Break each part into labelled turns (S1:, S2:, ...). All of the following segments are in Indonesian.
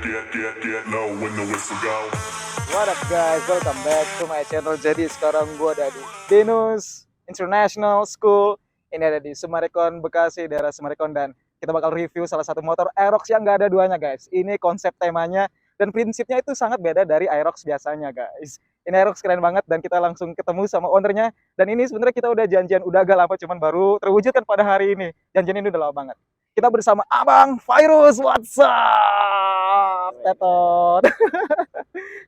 S1: What up guys, welcome back to my channel. Jadi sekarang gue ada di Dinus International School. Ini ada di Summarecon, Bekasi, daerah Summarecon. Dan kita bakal review salah satu motor Aerox yang nggak ada duanya guys. Ini konsep temanya dan prinsipnya itu sangat beda dari Aerox biasanya guys. Ini Aerox keren banget dan kita langsung ketemu sama ownernya. Dan ini sebenarnya kita udah janjian, udah agak lama cuman baru terwujudkan pada hari ini. Janjian ini udah lama banget. Kita bersama Abang Virus, what's up? Tetot.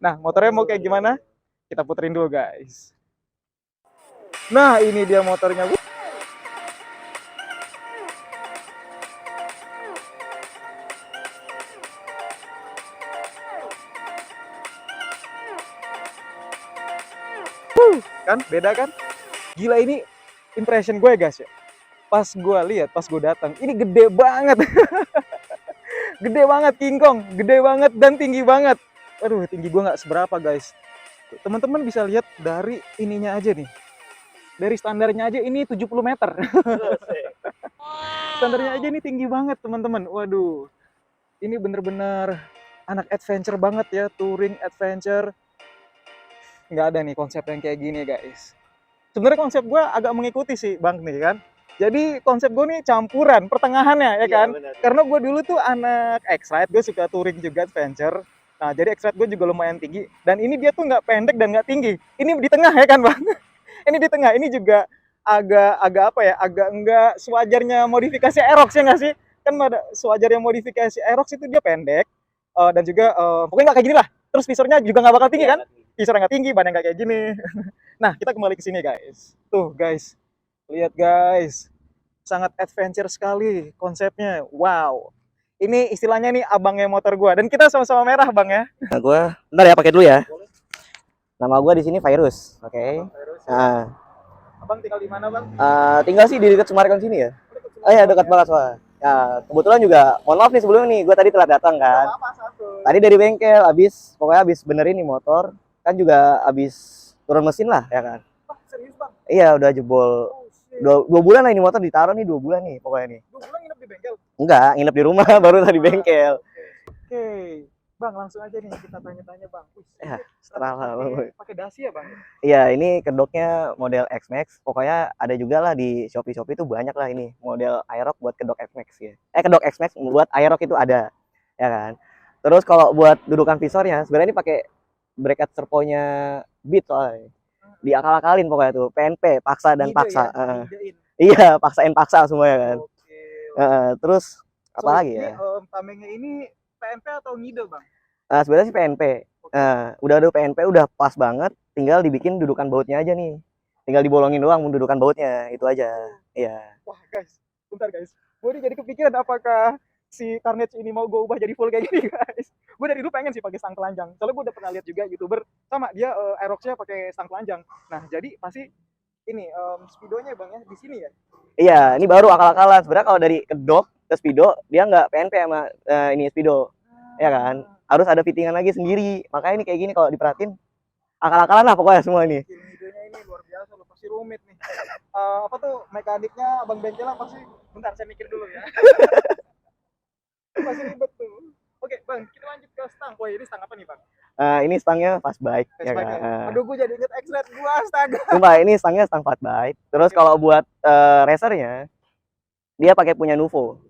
S1: Nah, motornya mau kayak gimana? Kita puterin dulu, guys. Nah, ini dia motornya. Kan, beda kan? Gila, ini impression gue, guys ya. Pas gue lihat, pas gue datang, ini gede banget. Gede banget, King Kong. Gede banget dan tinggi banget. Aduh, tinggi gue nggak seberapa, guys. Teman-teman bisa lihat dari ininya aja nih. Dari standarnya aja ini 70 meter. Standarnya aja ini tinggi banget, teman-teman. Waduh. Ini bener-bener anak adventure banget ya. Touring adventure. Nggak ada nih konsep yang kayak gini, guys. Sebenarnya konsep gue agak mengikuti sih, Bang, nih kan. Jadi konsep gue nih campuran, pertengahannya ya kan. Bener. Karena gue dulu tuh anak X-Ride, gue suka touring juga adventure. Nah, jadi X-Ride gue juga lumayan tinggi. Dan ini dia tuh nggak pendek dan nggak tinggi. Ini di tengah ya kan, Bang? Ini di tengah. Ini juga agak apa ya? Agak nggak sewajarnya modifikasi Aerox ya nggak sih? Kan ada sewajarnya modifikasi Aerox itu dia pendek. Dan juga pokoknya nggak kayak gini lah. Terus visornya juga nggak bakal tinggi kan? Visornya nggak tinggi, badannya nggak kayak gini. Nah, kita kembali ke sini guys. Tuh guys. Lihat guys. Sangat adventure sekali konsepnya. Wow. Ini istilahnya nih abangnya motor gua dan kita sama-sama merah, Bang ya.
S2: Nah, gua bentar ya pakai dulu ya. Nama gua di sini Virus. Oke. Okay. Nah.
S1: Abang tinggal di mana, Bang?
S2: Tinggal sih di dekat Summarecon sini ya. Oh iya, dekat banget soalnya. Ya, kebetulan juga mohon maaf nih sebelumnya nih, gua tadi telat datang kan. Tadi dari bengkel pokoknya habis benerin nih motor. Kan juga habis turun mesin lah ya kan.
S1: Serius, Bang?
S2: Iya, udah jebol. Dua bulan lah ini motor ditaruh nih, 2 bulan nih pokoknya nih.
S1: 2 bulan nginep di bengkel?
S2: Enggak, nginep di rumah baru tadi bengkel.
S1: Oke. Bang, langsung aja nih kita tanya-tanya, Bang.
S2: Ya, setelah
S1: pakai dasi ya, Bang?
S2: Iya, ini kedoknya model X-Max. Pokoknya ada juga lah di Shopee itu banyak lah ini model Aerox buat kedok X-Max ya. Kedok X-Max buat Aerox itu ada, ya kan. Terus kalau buat dudukan visornya, sebenarnya ini pakai bracket serponya Beat soalnya. Diakal-akalin pokoknya tuh, PNP, paksa dan paksa. Ya? Iya, paksain paksa semuanya kan. Terus apa lagi ya?
S1: Tamengnya ini PNP atau ngide, Bang?
S2: Sebenarnya sih PNP. Udah ada PNP, udah pas banget. Tinggal dibikin dudukan bautnya aja nih. Tinggal dibolongin doang dudukan bautnya, itu aja. Iya.
S1: Wah guys, bentar guys. Gue jadi kepikiran apakah si Carnage ini mau gue ubah jadi full kayak gini guys. Gue dari dulu pengen sih pakai stang telanjang. Soalnya gue udah pernah lihat juga YouTuber sama dia Aerox-nya pakai stang telanjang. Nah jadi pasti ini speedonya Bang ya di sini ya.
S2: Iya, ini baru akal-akalan. Sebenarnya kalau dari kedok ke speedo dia nggak PNP sama ini speedo, ya kan? Harus ada fittingan lagi sendiri. Makanya ini kayak gini kalau diperhatiin akal-akalan lah pokoknya semua ini.
S1: Idenya ini luar biasa loh, pasti rumit nih. Apa tuh mekaniknya abang bengkelnya pasti. Bentar saya mikir dulu ya. Masih ribet tuh. Oke Bang, kita lanjut ke stang. Wah ini stang apa nih Bang?
S2: Ini stangnya fast bike, ya kan?
S1: Aduh gue jadi inget X-Ride gue, astaga.
S2: Sumpah ini stangnya stang fast bike. Terus kalau buat racernya dia pakai punya Nuvo,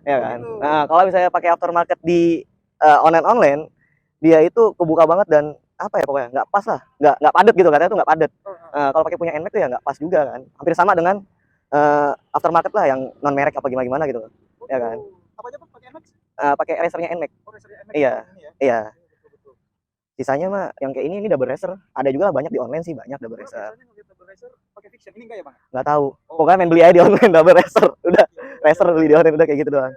S2: ya kan? Nah kalau misalnya pakai aftermarket di online dia itu kebuka banget dan apa ya pokoknya nggak pas lah, nggak padat gitu katanya tuh nggak padat. Kalau pakai punya NMAX tuh ya nggak pas juga kan, hampir sama dengan aftermarket lah yang non merek apa gimana gitu, ya kan?
S1: Apa aja pakai NMAX?
S2: Pakai racernya NMAX. Iya, iya. Sisanya mah yang kayak ini double racer. Ada juga lah banyak di online sih, banyak double racer.
S1: Pakai fiction ini enggak ya Bang?
S2: Nggak tahu. Pokoknya main beli aja di online double racer. Udah racer beli di online udah kayak gitu doang.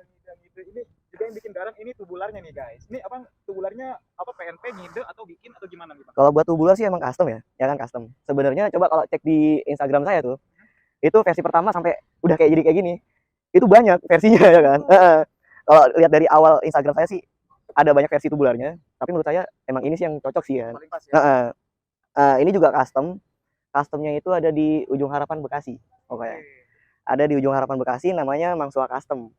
S1: Ini juga yang bikin garang ini tubularnya nih guys. Ini apa tubularnya apa PNP ngide atau bikin atau gimana nih Bang?
S2: Kalau buat tubular sih emang custom ya kan custom. Sebenarnya coba kalau cek di Instagram saya tuh, itu versi pertama sampai udah kayak jadi kayak gini. Itu banyak versinya ya kan. Kalau lihat dari awal Instagram saya sih ada banyak versi tubularnya, tapi menurut saya emang ini sih yang cocok sih ya. Ini juga customnya itu ada di Ujung Harapan Bekasi pokoknya. Ada di Ujung Harapan Bekasi namanya Mangsua Custom.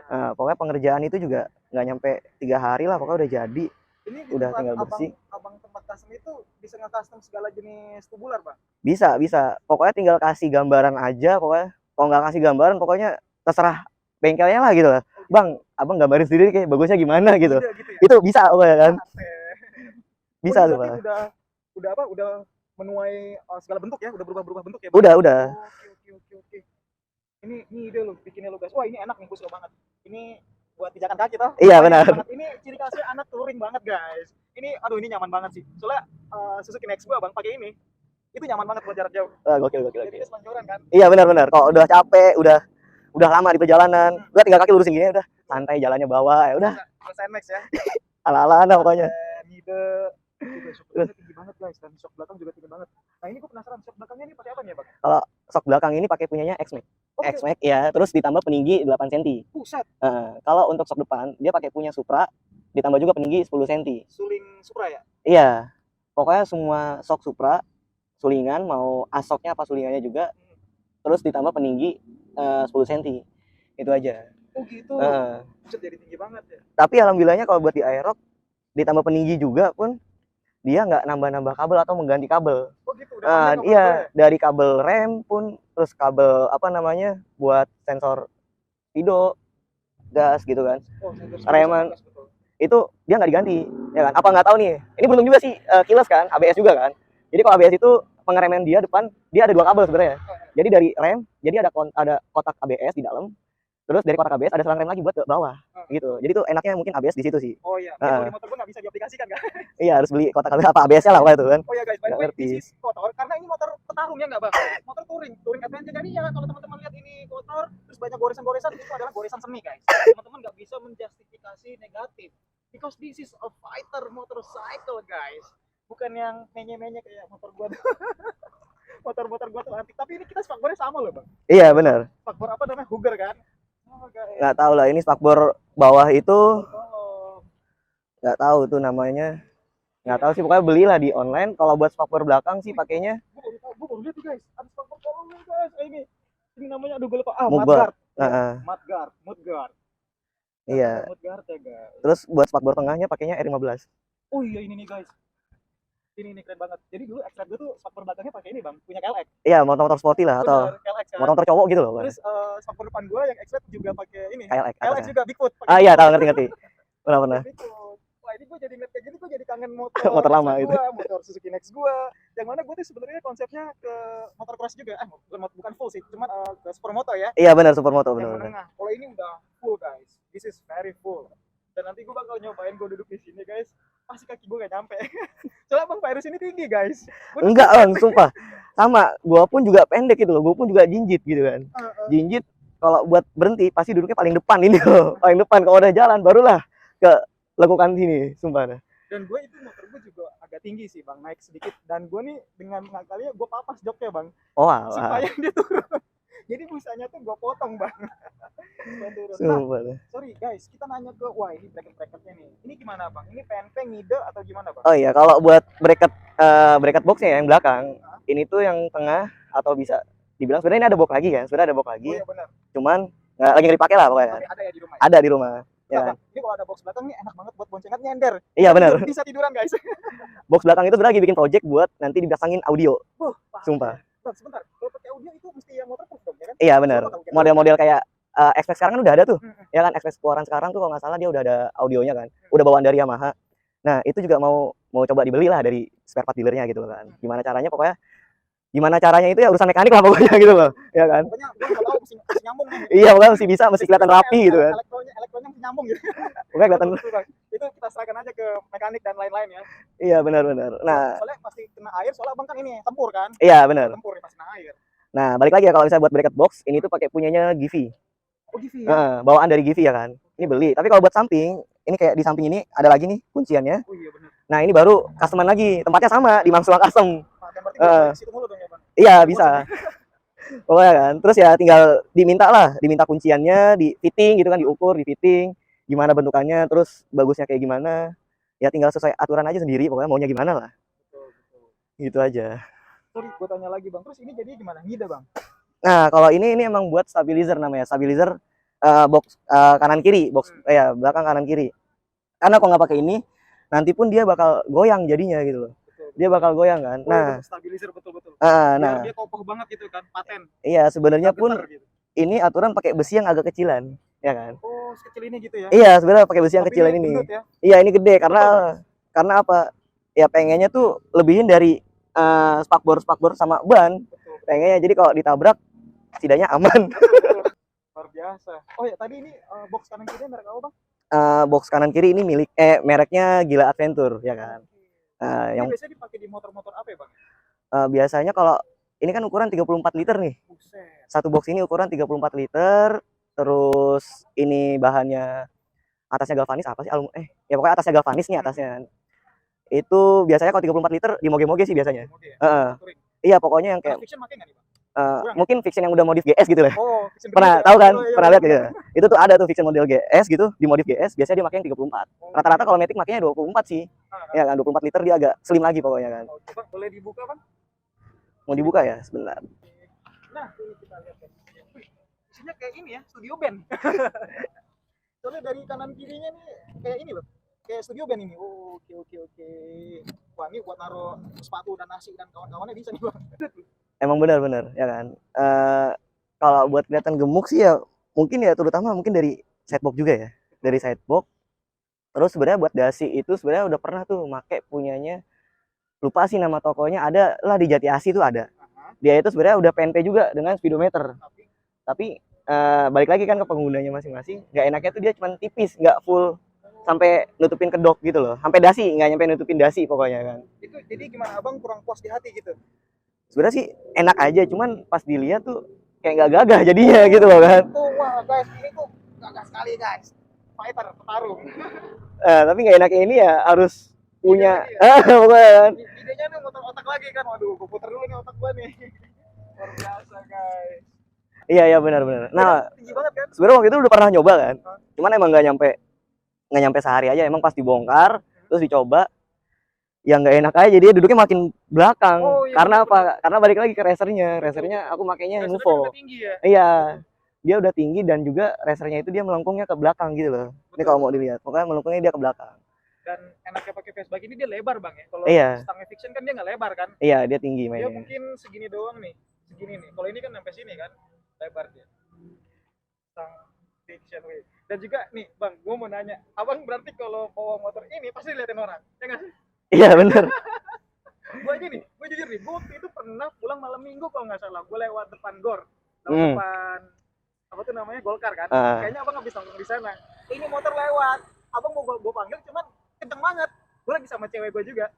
S2: Nah, pokoknya pengerjaan itu juga nggak nyampe 3 hari lah, pokoknya udah jadi.
S1: Ini di
S2: Udah
S1: tempat
S2: tinggal bersih.
S1: abang tempat custom itu bisa nge-custom segala jenis tubular, Bang?
S2: Bisa. Pokoknya tinggal kasih gambaran aja, pokoknya. Kalau nggak kasih gambaran, pokoknya terserah bengkelnya lah gitu lah. Bang, abang gambarin sendiri kayak bagusnya gimana gitu.
S1: Ide gitu ya?
S2: Itu bisa pokoknya kan.
S1: Oh,
S2: Bisa
S1: ini
S2: tuh,
S1: berarti
S2: Pak.
S1: udah apa? Udah menuai segala bentuk ya? Udah berubah-berubah bentuk ya, Bang?
S2: Udah.
S1: Oke. Ini ide lo, bikinnya lo guys. Wah, ini enak nih, gue suka banget. Ini buat pijakan kaki toh.
S2: Iya,
S1: Wah, ini
S2: benar.
S1: enak banget. Ini ciri khasnya anak touring banget guys. Ini, aduh, ini nyaman banget sih. Soalnya Suzuki Next gua bang pakai ini, itu nyaman banget buat jarak jauh.
S2: Wah, gokil.
S1: Jadi dia selonjoran kan.
S2: Iya, benar. Kalau udah capek, udah lama di perjalanan, udah tinggal kaki lurusin gini udah santai jalannya bawah ya udah.
S1: Terus NMAX ya.
S2: Ala-ala pokoknya.
S1: Ide. Shock belakangnya tinggi banget guys, dan shock belakang juga tinggi banget. Nah ini gue penasaran, shock belakangnya ini pakai apa nih ya bang?
S2: Kalau shock belakang ini pakai punyanya X-Max.
S1: Oke.
S2: X-Max ya, terus ditambah peninggi 8 cm.
S1: Buset,
S2: Kalau untuk shock depan dia pakai punya Supra, ditambah juga peninggi 10 cm.
S1: suling Supra ya?
S2: Iya. Pokoknya semua shock Supra, sulingan mau asoknya apa sulingannya juga, terus ditambah peninggi 10 cm. Itu aja.
S1: Oh gitu. Buset, jadi tinggi banget ya.
S2: Tapi alhamdulillahnya kalau buat di Aerox ditambah peninggi juga pun dia nggak nambah-nambah kabel atau mengganti kabel.
S1: Oh gitu, udah combine sama
S2: Iya,
S1: kabel ya?
S2: dari kabel rem pun, terus kabel apa namanya buat sensor speedo, gas gitu kan.
S1: Oh, sensor
S2: Reman.
S1: gas, betul.
S2: Itu dia nggak diganti, ya kan? Apa nggak tahu nih? Ini beruntung juga sih, keyless kan, ABS juga kan. Jadi kalau ABS itu pengereman dia depan, dia ada 2 kabel sebenarnya. Jadi dari rem, jadi ada kotak ABS di dalam. Terus dari kotak ABS ada selang rem lagi buat ke bawah, gitu. Jadi tuh enaknya mungkin ABS di situ sih.
S1: Oh iya, kalau di motor gue nggak bisa diaplikasikan kan?
S2: Iya, harus beli kotak ABS apa ABS-nya lah itu kan.
S1: Oh ya guys, by the
S2: Nggak
S1: way,
S2: ngerti.
S1: this is motor, karena ini motor petarung ya nggak bang? Motor touring adventure. Jadi ya kalau teman-teman lihat ini motor, terus banyak goresan-goresan, itu adalah goresan semi guys. Teman-teman nggak bisa menjustifikasi negatif, because this is a fighter motorcycle guys, bukan yang menye-menye kayak motor gua tuh. Motor-motor gua tuh antik, tapi ini kita spakbornya sama loh bang.
S2: Iya, benar.
S1: Spakbor apa namanya, Hugger kan? Oh guys.
S2: Nggak tahu lah, ini spakbor bawah itu
S1: Oh.
S2: nggak tahu tuh namanya. Nggak tahu sih, pokoknya belilah di online. Kalau buat spakbor belakang sih pakainya
S1: Gue baru lihat tuh guys, ada spakbor kolongnya guys. Ini namanya, aduh gue lupa.
S2: Mudguard.
S1: Mudguard.
S2: Iya.
S1: Mudguard ya guys.
S2: Terus buat spakbor tengahnya pakainya R15.
S1: Oh iya, ini nih guys. Ini keren banget. Jadi dulu X-Trail gue tuh spakbor belakangnya pakai ini bang, punya KLX.
S2: Iya, motor-motor sporty lah atau
S1: Bener, KLX kan.
S2: motor cowok gitu loh.
S1: Terus spakbor depan gue yang X-Trail juga pakai ini.
S2: KLX.
S1: KLX juga Bigfoot.
S2: Ah iya, tahu ngerti. Pernah.
S1: Bigfoot. Wah ini gue jadi ngeliat kayak gini, gue jadi kangen motor.
S2: Motor lama
S1: X-Trail
S2: itu.
S1: gua, motor Suzuki Next gue. Yang mana gue tuh sebenarnya konsepnya ke motor cross juga. Bukan full sih, cuman ke supermoto ya.
S2: Iya benar, supermoto
S1: Yang
S2: benar.
S1: menengah. Kalau ini udah full guys. This is very full. Dan nanti gue bakal nyobain gue duduk di sini guys. Pasti kaki gue gak nyampe. Soalnya bang Virus ini tinggi guys.
S2: Enggak, Bang, sumpah. Sama, gua pun juga pendek gitu loh. Gua pun juga jinjit gitu kan. Jinjit kalau buat berhenti pasti duduknya paling depan ini loh. Paling depan, kalau udah jalan barulah ke lekukan sini, sumpah dah.
S1: Dan gue itu motor gue juga agak tinggi sih bang, naik sedikit. Dan gue nih dengan ngakalnya gue papas joknya bang,
S2: Oh alah.
S1: supaya dia turun. Jadi busanya tuh gue potong bang. Supaya turun. Nah,
S2: Sumpah dah.
S1: sorry guys, kita nanya ke, wah ini bracket-bracketnya nih. Ini gimana bang? Ini PNP ngide atau gimana bang?
S2: Oh iya, kalau buat bracket boxnya yang belakang, ini tuh yang tengah atau bisa dibilang sebenarnya ini ada box lagi kan? Sebenarnya ada box
S1: Oh
S2: lagi.
S1: iya benar.
S2: Cuman nggak lagi dipakai lah pokoknya.
S1: Tapi ada ya di rumah. Ya?
S2: Ada di rumah. Ya
S1: Nah,
S2: kan?
S1: bang, ini kalau ada box belakang nih enak banget buat boncengan nyender.
S2: Iya benar.
S1: Bisa tiduran guys.
S2: Box belakang itu sebenarnya lagi bikin project buat nanti dipasangin audio. Sumpah.
S1: Bang sebentar, kalau pakai audio itu mesti yang waterproof dong ya kan?
S2: Iya benar. Model-model kayak X-Max sekarang kan udah ada tuh.
S1: Mm-mm.
S2: Ya kan, X-Max keluaran sekarang tuh kalau nggak salah dia udah ada audionya kan. Udah bawaan dari Yamaha. Nah, itu juga mau coba dibeli lah dari spare part dealernya gitu kan. Gimana caranya itu ya urusan mekanik lah pokoknya gitu loh. Ya kan?
S1: Pokoknya gue nggak tahu mesti nyambung nih.
S2: Iya, pokoknya mesti bisa, mesti kelihatan rapi gitu kan.
S1: Elektronya mesti nyambung gitu.
S2: Pokoknya kelihatan.
S1: Betul, Bang. Itu kita serahkan aja ke mekanik dan lain-lain ya.
S2: Iya, benar. Nah,
S1: Soalnya pasti kena air, soalnya abang kan ini tempur kan.
S2: iya benar.
S1: Tempur ya pasti kena air.
S2: Nah, balik lagi ya kalau misalnya buat bracket box, ini tuh pakai punyanya Givi.
S1: Oh gitu ya.
S2: Bawaan dari Givi ya kan. Ini beli. Tapi kalau buat samping, ini kayak di samping ini ada lagi nih kunciannya.
S1: Oh iya benar.
S2: Nah, ini baru customan lagi. Tempatnya sama di Mangsulang Custom.
S1: Nah, kan berarti gue di situ mulu dong ya bang.
S2: Iya, bisa. Pokoknya kan. Terus ya tinggal diminta kunciannya, di fitting gitu kan, diukur, di fitting, gimana bentukannya, terus bagusnya kayak gimana. Ya tinggal sesuai aturan aja sendiri, pokoknya maunya gimana lah.
S1: Betul.
S2: Gitu aja.
S1: Sorry, gue tanya lagi bang. Terus ini jadi gimana? Ngide bang?
S2: Nah, kalau ini emang buat stabilizer namanya. Stabilizer box kanan kiri, box ya belakang kanan kiri. Karena kalau nggak pakai ini, nanti pun dia bakal goyang jadinya gitu loh.
S1: Betul.
S2: Dia bakal goyang kan.
S1: Oh,
S2: Nah,
S1: stabilizer betul-betul.
S2: nah,
S1: Biar dia kokoh banget gitu kan, paten.
S2: iya sebenarnya
S1: Nggak
S2: pun
S1: getar gitu.
S2: ini aturan pakai besi yang agak kecilan, ya kan?
S1: Oh, sekecil ini gitu ya.
S2: Iya, sebenarnya pakai besi yang
S1: Tapi
S2: kecilan
S1: ini
S2: ini.
S1: gendut ya.
S2: Iya, ini gede
S1: Betul,
S2: karena apa? Ya pengennya tuh lebihin dari spakbor sama ban.
S1: Betul.
S2: Pengennya jadi kalau ditabrak setidaknya aman.
S1: Betul. Luar biasa. Oh ya, tadi ini box kanan kiri merek apa, Bang?
S2: Box kanan kiri ini mereknya Gila Adventure, ya kan?
S1: Ini
S2: Yang
S1: biasanya dipakai di motor-motor apa ya, Bang?
S2: biasanya kalau ini kan ukuran 34 liter nih.
S1: Buset.
S2: Satu box ini ukuran 34 liter. Terus ini bahannya atasnya galvanis apa sih? Ya pokoknya atasnya galvanis nih atasnya. Itu biasanya kalau 34 liter di moge-moge sih biasanya.
S1: Moge ya?
S2: Touring. Iya, pokoknya yang kayak
S1: Fiction pakai nggak nih, Bang?
S2: mungkin Fiction yang udah modif GS gitu lah.
S1: Oh, Fiction
S2: Pernah
S1: gede ya?
S2: tahu kan?
S1: Oh, iya,
S2: Pernah
S1: iya,
S2: lihat gitu. Itu tuh ada tuh Fiction model GS gitu, di modif GS biasanya dia pakai yang 34.
S1: Oh.
S2: Rata-rata kalau Matic makanya 24 sih. Ya kan 24 liter dia agak slim lagi pokoknya kan.
S1: Oh, Bang, boleh dibuka, Bang?
S2: Mau dibuka ya sebentar.
S1: Nah, ini kita lihat ya. Wih, isinya kayak ini ya, studio band. Soalnya dari kanan kirinya nih kayak ini loh. Kayak studio band ini. Oh, oke. Wah, ini buat naruh sepatu dan nasi dan kawan-kawannya bisa nih, Bang.
S2: Emang benar-benar ya kan. Kalau buat kelihatan gemuk sih ya mungkin ya terutama mungkin dari sidebox juga ya. Dari sidebox. Terus sebenarnya buat dasi itu sebenarnya udah pernah tuh make punyanya, lupa sih nama tokonya, ada lah di Jati Asih tuh ada. Dia itu sebenarnya udah PNP juga dengan speedometer. Tapi balik lagi kan ke penggunanya masing-masing. Nggak enaknya tuh dia cuma tipis, nggak full sampai nutupin kedok gitu loh. Sampai dasi, nggak nyampe nutupin dasi pokoknya kan.
S1: Itu jadi gimana, Abang kurang puas di hati gitu?
S2: Sebenarnya sih enak aja, cuman pas dilihat tuh kayak nggak gagah jadinya gitu loh kan.
S1: Itu wah guys, ini tuh gagah sekali guys. Fighter, petarung.
S2: Tapi nggak enaknya ini ya harus punya
S1: Ide
S2: pokoknya kan.
S1: Idenya nih muter otak lagi kan. Waduh, gue puter dulu nih otak gue nih. Luar biasa guys.
S2: Iya benar. Nah,
S1: Tinggi banget kan?
S2: sebenarnya waktu itu udah pernah nyoba kan. Cuman emang nggak nyampe sehari aja, emang pas dibongkar terus dicoba ya nggak enak aja, dia duduknya makin belakang.
S1: Oh, iya,
S2: Karena
S1: betul.
S2: apa? Karena balik lagi ke racernya aku makainya
S1: Racernya
S2: Nuvo.
S1: kan udah tinggi ya.
S2: Iya, dia udah tinggi dan juga racernya itu dia melengkungnya ke belakang gitu loh. Ini kalau mau dilihat, pokoknya melengkungnya dia ke belakang.
S1: Dan enaknya pakai Vespa ini dia lebar bang ya. Kalau
S2: Iya.
S1: stangnya Fiction kan dia nggak lebar kan.
S2: Iya, dia tinggi
S1: Dia
S2: mainnya.
S1: mungkin segini doang nih, segini nih. Kalau ini kan sampai sini kan, lebar dia. Stang Fiction wih. Dan juga nih bang, gue mau nanya, abang berarti kalau bawa motor ini pasti liatin orang, ya nggak sih?
S2: Iya bener.
S1: Gue aja nih, gue jujur nih, gue waktu itu pernah pulang malam minggu kalau nggak salah, gue lewat depan depan apa tuh namanya Golkar kan, kayaknya abang habis nongkrong di sana. Ini motor lewat, abang mau gue panggil, cuman kenceng banget. Gue lagi sama cewek gue juga.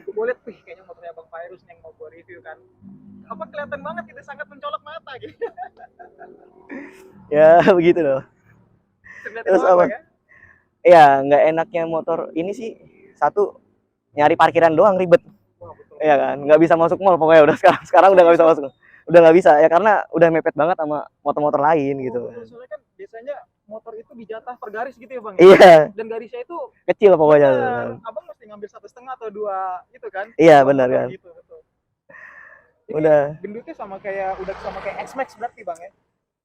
S1: Gue liat, wih kayaknya motornya abang Virus nih yang mau gue review kan. Apa kelihatan banget gitu, sangat mencolok mata gitu.
S2: Ya begitu loh. Terus apa?
S1: Ya?
S2: Iya, nggak enaknya motor ini sih satu, nyari parkiran doang ribet.
S1: Wah, betul.
S2: Iya kan, nggak bisa masuk mall pokoknya udah sekarang udah nggak bisa masuk, udah nggak bisa ya karena udah mepet banget sama motor-motor lain gitu.
S1: Soalnya kan biasanya motor itu dijatah per garis gitu ya bang.
S2: Iya.
S1: Dan garisnya itu
S2: Kecil pokoknya.
S1: Abang mesti ngambil 1,5 atau 2 gitu kan?
S2: Iya benar kan.
S1: Gitu, betul. Ini
S2: Udah.
S1: gendutnya sama kayak X-Max berarti bang ya?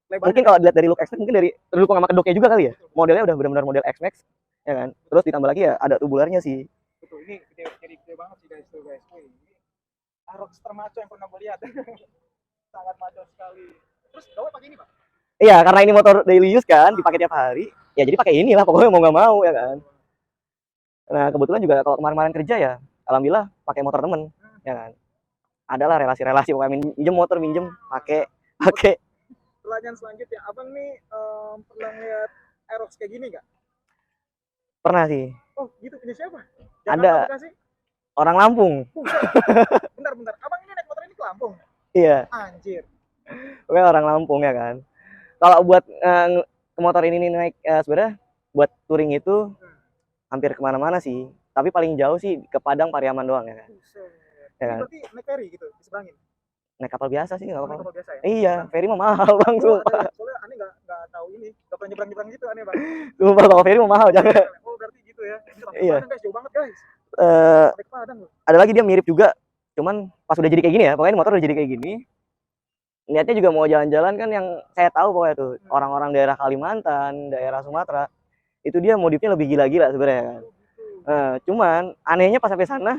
S2: Lebarnya mungkin kalau dilihat dari look X-Max mungkin dari terlukung sama kedoknya juga kali ya. Modelnya udah benar-benar model X-Max ya kan. Terus ditambah lagi ya ada tubularnya sih.
S1: Betul, ini gede banget sih guys tuh guys. Wih, ini Arox termaco yang pernah gue lihat. Sangat maco sekali. Terus gawe pakai ini bang?
S2: Iya, karena ini motor daily use kan, dipakai tiap hari. Ya jadi pakai inilah pokoknya mau nggak mau ya kan. Nah kebetulan juga kalau kemarin-kemarin kerja ya, alhamdulillah pakai motor temen, ya kan. Adalah relasi-relasi pokoknya minjem motor pakai.
S1: Pertanyaan selanjutnya, abang nih pernah lihat Aerox kayak gini nggak?
S2: Pernah sih.
S1: Oh gitu, punya siapa?
S2: Ada. Orang Lampung.
S1: Bentar, abang ini naik motor ini ke Lampung?
S2: Iya.
S1: Anjir.
S2: Oke, orang Lampung ya kan. Kalau buat ke motor ini naik sebenarnya buat touring itu hampir kemana-mana sih. Tapi paling jauh sih ke Padang Pariaman doang ya kan.
S1: Ya kan? Berarti naik ferry gitu, diseberangin?
S2: Naik kapal biasa sih nggak apa-apa.
S1: Kapal biasa ya?
S2: Iya, ferry mah mahal bang, sumpah.
S1: Soalnya aneh nggak tahu ini, nggak pernah nyebrang gitu aneh bang.
S2: Sumpah kalau ferry mah mahal jangan.
S1: Oh berarti gitu ya?
S2: Iya.
S1: Padang guys, jauh banget guys.
S2: Ada lagi dia mirip juga, cuman pas udah jadi kayak gini ya, pokoknya motor udah jadi kayak gini. niatnya juga mau jalan-jalan kan, yang saya tahu pokoknya tuh orang-orang daerah Kalimantan, daerah Sumatera itu dia modifnya lebih gila-gila sebenarnya kan. Cuman anehnya pas sampai sana,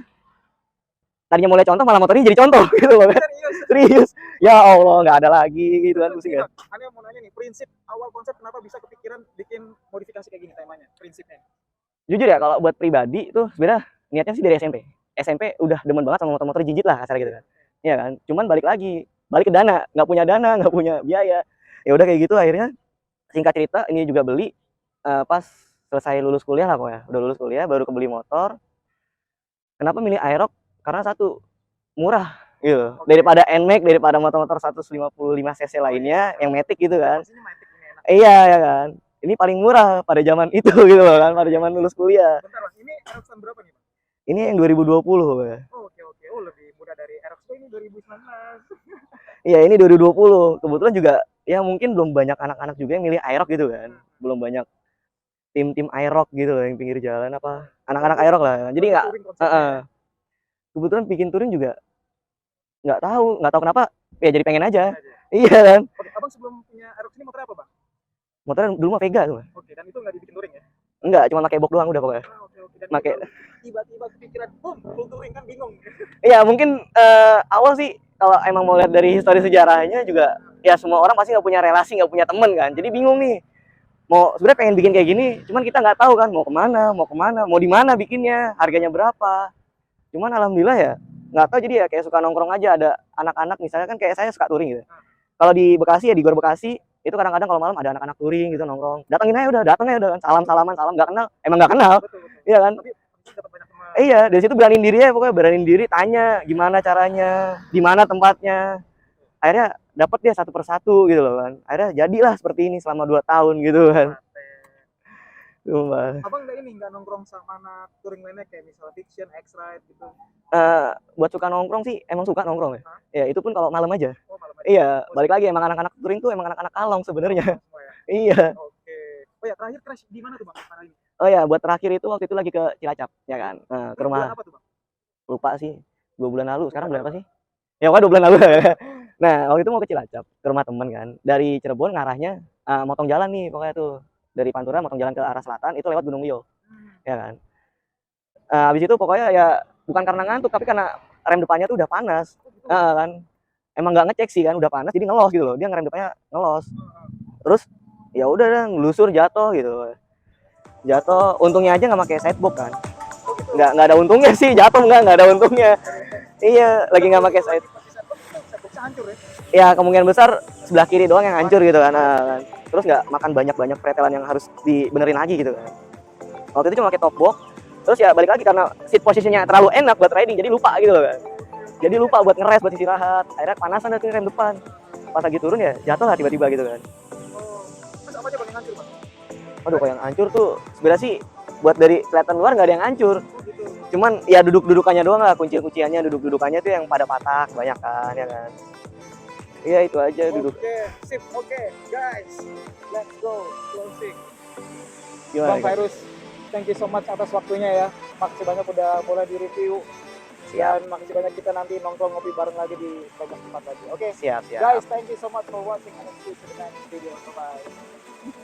S2: tadinya mulai contoh malah motornya jadi contoh gitu loh kan. Serius, ya Allah nggak ada lagi gitu kan, pusing kan.
S1: Aneh mau nanya nih, prinsip awal konsep kenapa bisa kepikiran bikin modifikasi kayak gini temanya, prinsipnya?
S2: Jujur ya, kalau buat pribadi tuh sebenarnya niatnya sih dari SMP udah demen banget sama motor-motor jijit lah kasar gitu kan. Iya kan, cuman balik ke dana, nggak punya dana, nggak punya biaya. Ya udah kayak gitu, akhirnya singkat cerita ini juga beli pas selesai lulus kuliah lah pokoknya. Udah lulus kuliah baru kebeli motor. Kenapa milih Aerox? Karena satu, murah gitu. Daripada NMAX, daripada motor-motor 155 cc lainnya yang Matic gitu kan. Iya ya kan. Ini paling murah pada zaman itu gitu loh kan, pada zaman lulus kuliah.
S1: Bentar Bang, ini Aerox tahun berapa nih Bang?
S2: Ini yang 2020 ya.
S1: Oh, oke. Oh, lebih mudah dari Aerox ini 2019.
S2: Iya, ini 2020. Kebetulan juga ya mungkin belum banyak anak-anak juga yang milih Aerox gitu kan. Belum banyak tim-tim Aerox gitu loh yang pinggir jalan apa. Anak-anak Aerox lah. Jadi nggak kebetulan bikin touring juga nggak tahu kenapa ya jadi pengen aja. Iya kan.
S1: Oke, Abang sebelum punya Aerox ini motor apa Bang?
S2: Motornya dulu mah Vega tuh.
S1: Oke, dan itu nggak dibikin touring ya?
S2: Enggak, cuma pakai box doang udah pokoknya.
S1: Oke. Dan
S2: Pakai
S1: tiba-tiba kepikiran boom, full touring kan bingung.
S2: iya, mungkin awal sih kalau emang mau lihat dari histori sejarahnya juga ya semua orang pasti nggak punya relasi, nggak punya temen kan. Jadi bingung nih. Mau sebenarnya pengen bikin kayak gini, cuman kita nggak tahu kan mau kemana, mau di mana bikinnya, harganya berapa. Cuman alhamdulillah ya nggak tahu, jadi ya kayak suka nongkrong aja, ada anak-anak misalnya kan kayak saya suka touring gitu. Kalau di Bekasi ya di Gor Bekasi itu kadang-kadang kalau malam ada anak-anak touring gitu nongkrong. Datang aja udah kan, salam nggak kenal, emang nggak kenal.
S1: Betul.
S2: Iya kan?
S1: Tapi dapat banyak teman.
S2: Iya, dari situ beraniin diri ya, pokoknya beraniin diri, tanya gimana caranya, di mana tempatnya. Akhirnya dapat dia satu persatu gitu loh kan. Akhirnya jadilah seperti ini selama 2 tahun gitu kan. Cuma
S1: Abang nggak nongkrong sama anak touring lainnya kayak misalnya Fiction, X-Ride gitu?
S2: buat suka nongkrong sih emang suka nongkrong ya.
S1: Hah?
S2: Ya itu pun kalau malam aja.
S1: Oh, malam aja.
S2: Iya, balik lagi emang anak-anak touring tuh emang anak-anak kalong sebenarnya.
S1: Semua ya?
S2: Iya.
S1: Oke. Oh ya, terakhir crash di mana tuh Bang? Mana ini?
S2: Oh ya, buat terakhir itu waktu itu lagi ke Cilacap ya kan. Nah, ke rumah
S1: Bulan apa tuh Bang?
S2: lupa sih. 2 bulan lalu. Sekarang bulan apa sih? Ya pokoknya 2 bulan lalu. Nah, waktu itu mau ke Cilacap, ke rumah temen kan. Dari Cirebon ngarahnya motong jalan nih pokoknya tuh. Dari Pantura motong jalan ke arah selatan itu lewat Gunung Lio. Ya kan. Habis itu pokoknya ya bukan karena ngantuk tapi karena rem depannya tuh udah panas. Kan. Emang nggak ngecek sih kan, udah panas jadi ngelos gitu loh. Dia ngerem depannya ngelos. Terus ya udah dah ngelusur jatuh gitu. Jatuh, untungnya aja nggak pakai sidebox kan. Nggak ada untungnya sih, jatuh nggak ada untungnya. Iya, lagi nggak pakai side. Ya kemungkinan besar sebelah kiri doang yang hancur gitu kan. Kan. Terus nggak makan banyak pretelan yang harus dibenerin lagi gitu kan. Waktu itu cuma pakai top box. Terus ya balik lagi karena seat posisinya terlalu enak buat riding, jadi lupa gitu loh kan. Jadi lupa buat ngeres, buat istirahat. Akhirnya panasan dari rem depan. Pas lagi turun ya jatuh lah tiba-tiba gitu kan.
S1: Terus apa aja Bang yang hancur Bang?
S2: Aduh, kalau yang hancur tuh sebenarnya sih buat dari kelihatan luar nggak ada yang hancur. Cuman ya duduk-dudukannya doang lah, kunci-kunciannya, duduk-dudukannya tuh yang pada patah banyak kan ya kan. Iya itu aja duduk.
S1: Oke, sip. Oke, guys. Let's go closing.
S2: Gimana?
S1: Bang Virus, thank you so much atas waktunya ya. Makasih banyak udah boleh di-review.
S2: Siap.
S1: Dan makasih banyak, kita nanti nongkrong ngopi bareng lagi di banyak tempat lagi. Oke.
S2: Siap.
S1: Guys, thank you so much for watching and see you in the next video. Bye-bye.